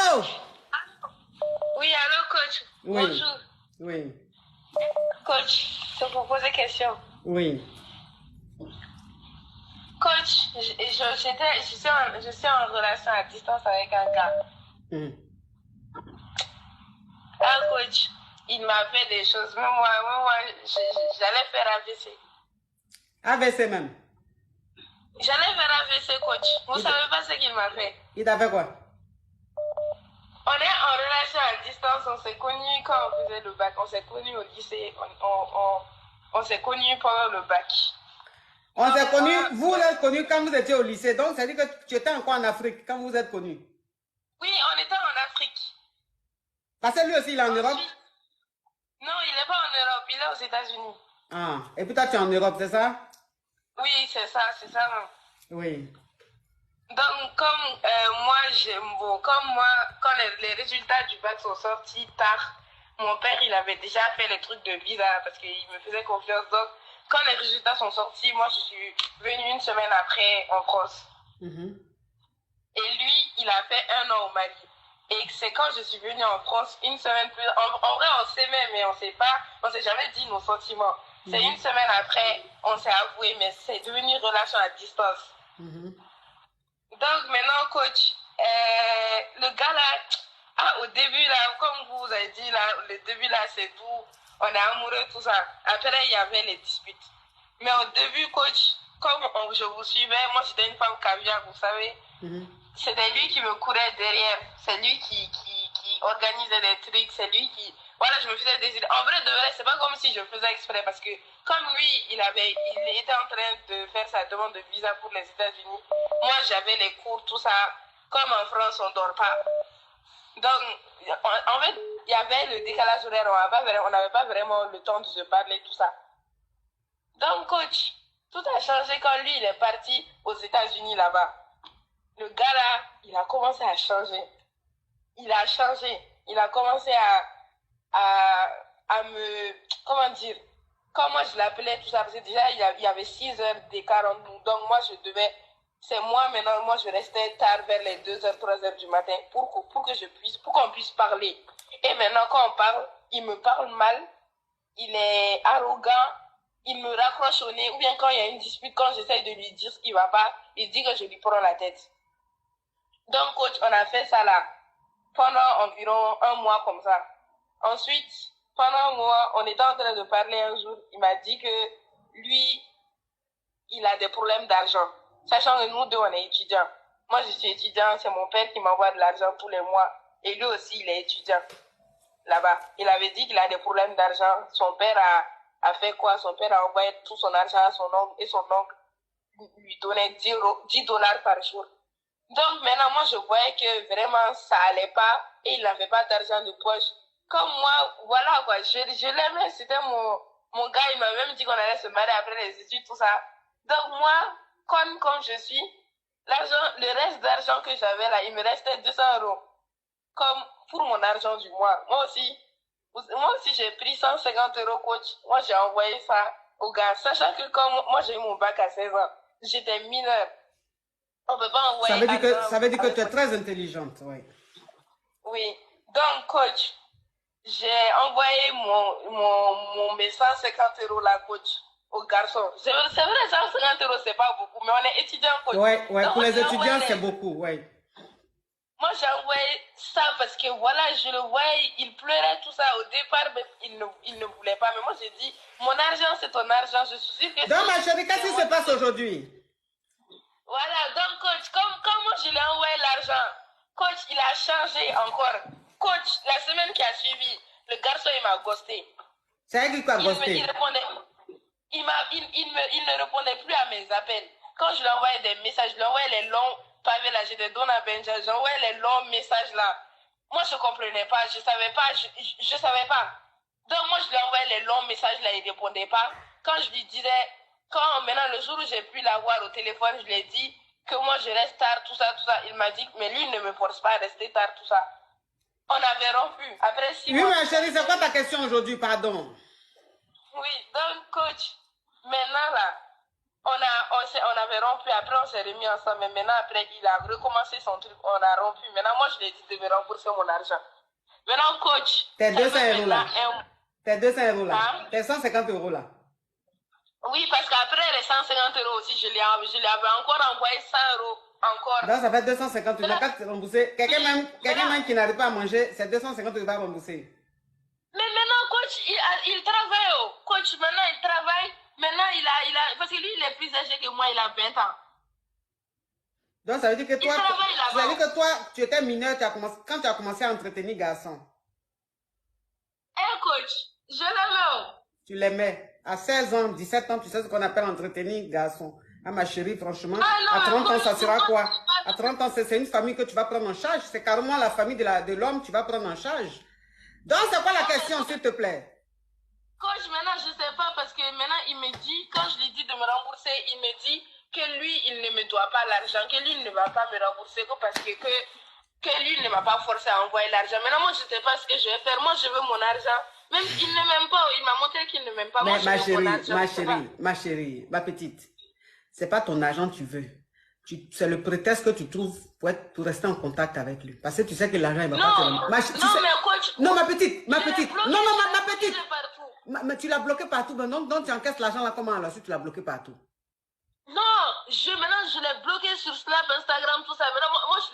Allô? Oui, allô, coach. Oui. Bonjour. Oui. Coach, je peux vous poser question. Oui. Coach, je suis en relation à distance avec un gars. Un coach, il m'a fait des choses. Même moi, j'allais faire AVC. AVC même? J'allais faire AVC, coach. Vous ne savez pas ce qu'il m'a fait. Il t'a fait quoi? On est en relation à distance. On s'est connus quand on faisait le bac. On s'est connus au lycée. On s'est connus pendant le bac. On s'est connus, vous l'êtes connus quand vous étiez au lycée. Donc, ça veut dire que tu étais encore en Afrique quand vous êtes connus. Oui, on était en Afrique. Parce que lui aussi, il est en Europe? Non, il n'est pas en Europe. Il est aux États-Unis. Ah, et puis toi, tu es en Europe, c'est ça? Oui, c'est ça même. Oui. Donc, comme quand les résultats du bac sont sortis tard, mon père, il avait déjà fait les trucs de visa parce qu'il me faisait confiance. Donc, quand les résultats sont sortis, moi, je suis venue une semaine après en France. Et lui, il a fait 1 an au Mali. Et c'est quand je suis venue en France, une semaine plus... En vrai, on s'aimait, mais on s'est jamais dit nos sentiments. C'est une semaine après, on s'est avoué, mais c'est devenu une relation à distance. Donc maintenant, coach, le gars là, au début là, comme vous avez dit là, le début là, c'est tout, on est amoureux, tout ça. Après, il y avait les disputes. Mais au début, coach, comme je vous suivais, moi j'étais une femme caviar, vous savez. C'était lui qui me courait derrière. C'est lui qui organisait des trucs. C'est lui qui... Voilà, je me faisais des idées. En vrai, de vrai, c'est pas comme si je faisais exprès parce que comme lui, il était en train de faire sa demande de visa pour les États-Unis. Moi, j'avais les cours, tout ça. Comme en France, on dort pas. Donc, en fait, il y avait le décalage horaire. On n'avait pas vraiment le temps de se parler, tout ça. Donc, coach, tout a changé quand lui, il est parti aux États-Unis là-bas. Le gars là, il a commencé à changer. Il a changé. Il a commencé à me... Comment dire? Quand moi je l'appelais, tout ça, parce que déjà il y avait 6 heures d'écart entre nous. Donc moi je devais... C'est moi maintenant, moi je restais tard vers les 2 heures, 3 heures du matin pour qu'on puisse parler. Et maintenant quand on parle, il me parle mal. Il est arrogant. Il me raccroche au nez. Ou bien quand il y a une dispute, quand j'essaie de lui dire ce qui ne va pas, il dit que je lui prends la tête. Donc, coach, on a fait ça là, pendant environ 1 mois comme ça. Ensuite, pendant 1 mois, on était en train de parler un jour. Il m'a dit que lui, il a des problèmes d'argent. Sachant que nous deux, on est étudiants. Moi, je suis étudiant, c'est mon père qui m'envoie de l'argent tous les mois. Et lui aussi, il est étudiant là-bas. Il avait dit qu'il a des problèmes d'argent. Son père a fait quoi? Son père a envoyé tout son argent à son oncle et son oncle lui donnait 10 dollars par jour. Donc maintenant, moi, je voyais que vraiment, ça allait pas et il n'avait pas d'argent de poche. Comme moi, voilà quoi, je l'aimais, c'était mon gars, il m'a même dit qu'on allait se marier après les études, tout ça. Donc moi, comme je suis, le reste d'argent que j'avais là, il me restait 200 euros. Comme pour mon argent du mois. Moi aussi j'ai pris 150 euros, coach. Moi, j'ai envoyé ça au gars, sachant que comme moi, j'ai eu mon bac à 16 ans, j'étais mineure. On peut pas envoyer ça veut dire que tu es très intelligente, oui. Oui. Donc, coach, j'ai envoyé mon 150 euros là, coach, au garçon. C'est vrai, 150 euros, c'est pas beaucoup, mais on est étudiant, coach. Ouais, pour les étudiants, c'est beaucoup, oui. Moi, j'ai envoyé ça parce que voilà, je le voyais, il pleurait, tout ça. Au départ, mais il ne voulait pas. Mais moi, j'ai dit, mon argent, c'est ton argent. Je suis sûre que... Donc, ma chérie, qu'est-ce qui se passe aujourd'hui? Voilà, donc, coach, comme moi, je lui ai envoyé l'argent, coach, il a changé encore. Coach, la semaine qui a suivi, le garçon, il m'a ghosté. C'est qui a ghosté? Il ne répondait plus à mes appels. Quand je lui envoyais des messages, je lui envoyais les longs pavés là, j'étais dans la Benja, j'envoyais les longs messages là. Moi, je ne comprenais pas, je ne savais pas, je savais pas. Donc, moi, je lui envoyais les longs messages là, il ne répondait pas. Quand je lui disais, maintenant, le jour où j'ai pu l'avoir au téléphone, je lui ai dit que moi, je reste tard, tout ça. Il m'a dit, mais lui, il ne me force pas à rester tard, tout ça. On avait rompu. Après 6 mois. Oui, ma chérie, c'est quoi ta question aujourd'hui, pardon? Oui, donc, coach, maintenant là, on avait rompu, après on s'est remis ensemble, mais maintenant après il a recommencé son truc, on a rompu. Maintenant moi je lui ai dit de me rembourser mon argent. Maintenant coach, Tes 200 euros là. un... Tes 200 euros là. Hein? Tes 150 euros là. Oui, parce qu'après les 150 euros aussi, je lui avais encore envoyé 100 euros. Encore. Donc ça fait 250 euros. Quand tu rembourser, quelqu'un même qui n'arrive pas à manger, c'est 250 euros à rembourser. Mais maintenant, coach, il travaille. Oh. Coach, maintenant, il travaille. Maintenant, parce que lui, il est plus âgé que moi, il a 20 ans. Donc, ça veut dire que toi, tu étais mineur, quand tu as commencé à entretenir garçon. Coach, je l'aimais. Tu l'aimais. À 16 ans, 17 ans, tu sais ce qu'on appelle entretenir garçon. Ah, ma chérie, franchement, à 30 ans, ça sera quoi? À 30 ans, c'est une famille que tu vas prendre en charge. C'est carrément la famille de l'homme que tu vas prendre en charge. Donc, c'est quoi la question, s'il te plaît? Coach, maintenant, je ne sais pas, parce que maintenant, il me dit, quand je lui dis de me rembourser, il me dit que lui, il ne me doit pas l'argent, que lui, il ne va pas me rembourser, parce que lui, il ne m'a pas forcé à envoyer l'argent. Maintenant, moi, je ne sais pas ce que je vais faire. Moi, je veux mon argent. Même s'il ne m'aime pas, il m'a montré qu'il ne m'aime pas. Mais moi, je veux mon argent, ma chérie, ma petite, c'est pas ton argent que tu veux. C'est le prétexte que tu trouves pour rester en contact avec lui. Parce que tu sais que l'argent, il va pas te rendre. Mais coach. Non, ma petite. Non, ma petite. Mais tu l'as bloqué partout. Donc, tu encaisses l'argent là, comment alors si tu l'as bloqué partout? Non, maintenant, je l'ai bloqué sur Snap, Instagram, tout ça. Maintenant, on se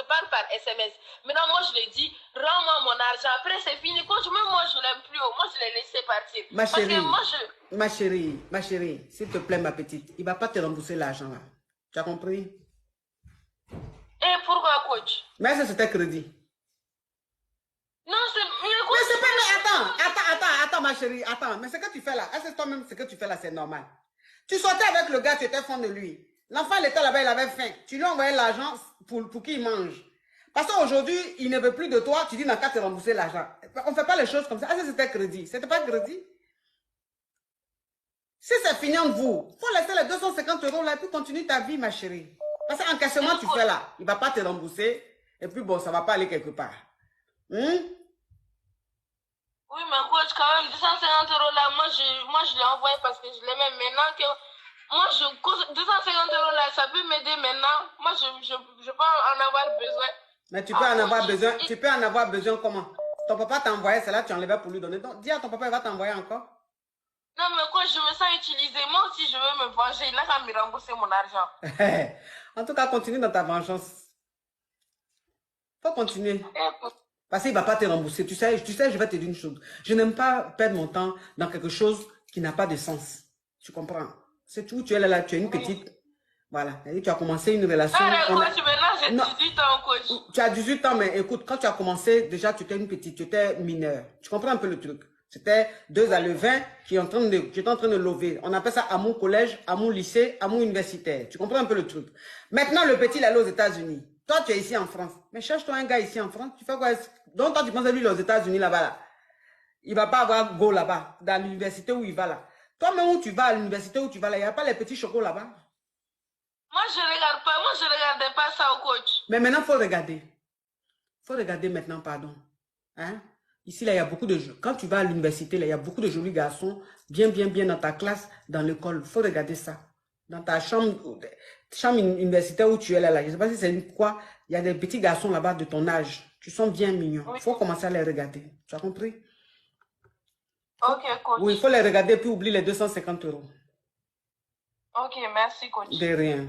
parle par SMS. Maintenant, moi, je lui ai dit, rends-moi mon argent. Après, c'est fini. Coach, même moi, je ne l'aime plus. Moi, je l'ai laissé partir. Ma chérie, s'il te plaît, ma petite, il ne va pas te rembourser l'argent là. Tu as compris? Et pourquoi, coach? Mais ça, c'était crédit. Non, c'est... Mais c'est pas... Attends, ma chérie, attends. Mais ce que tu fais là, est-ce que toi-même, ce que tu fais là, c'est normal? Tu sortais avec le gars, tu étais fond de lui. L'enfant, il était là-bas, il avait faim. Tu lui as envoyé l'argent pour qu'il mange. Parce qu'aujourd'hui, il ne veut plus de toi, tu dis, n'a qu'à te rembourser l'argent. On ne fait pas les choses comme ça. Est-ce que c'était crédit? C'était pas crédit? Si c'est fini entre vous, il faut laisser les 250 euros là et puis continuer ta vie, ma chérie. Parce qu'encaissement, tu fais là. Il ne va pas te rembourser. Et puis bon, ça ne va pas aller quelque part. Oui, mais coach, quand même, 250 euros là, moi je l'ai envoyé parce que je l'aimais. Maintenant que... Moi, 250 euros là, ça peut m'aider maintenant. Moi, je peux en avoir besoin. Mais tu peux en avoir besoin. Tu peux en avoir besoin comment? Ton papa t'a envoyé, c'est là tu enlevais pour lui donner. Donc, dis à ton papa, il va t'envoyer encore. Non, mais quoi, je me sens utilisée. Moi aussi, je veux me venger. Il n'a qu'à me rembourser mon argent. En tout cas, continue dans ta vengeance. Faut continuer. Parce qu'il ne va pas te rembourser. Tu sais, je vais te dire une chose. Je n'aime pas perdre mon temps dans quelque chose qui n'a pas de sens. Tu comprends? C'est tout, tu es là, tu es une petite. Voilà. Tu as commencé une relation. Maintenant, j'ai 18 ans, coach. Tu as 18 ans, mais écoute, quand tu as commencé, déjà, tu étais une petite, tu étais mineure. Tu comprends un peu le truc? C'était 2 à le 20 qui est en train de lever. On appelle ça à mon collège, à mon lycée, à mon universitaire. Tu comprends un peu le truc? Maintenant, le petit, il est allé aux États-Unis. Toi, tu es ici en France. Mais cherche-toi un gars ici en France. Tu fais quoi? Donc, toi, tu penses à lui, aux États-Unis, là-bas, là. Il ne va pas avoir go là-bas, dans l'université où il va, là. Toi-même, où tu vas, à l'université où tu vas, là, il n'y a pas les petits chocos là-bas. Moi, je ne regarde pas. Moi, je ne regardais pas ça au coach. Mais maintenant, il faut regarder. Il faut regarder maintenant, pardon. Hein? Ici, là, il y a beaucoup de... Quand tu vas à l'université, là, il y a beaucoup de jolis garçons, bien dans ta classe, dans l'école. Il faut regarder ça. Dans ta chambre universitaire où tu es là, je ne sais pas si c'est quoi, il y a des petits garçons là-bas de ton âge. Tu sens bien mignons. Il faut commencer à les regarder. Tu as compris? Ok, coach. Oui, il faut les regarder puis oublie les 250 euros. Ok, merci, coach. De rien.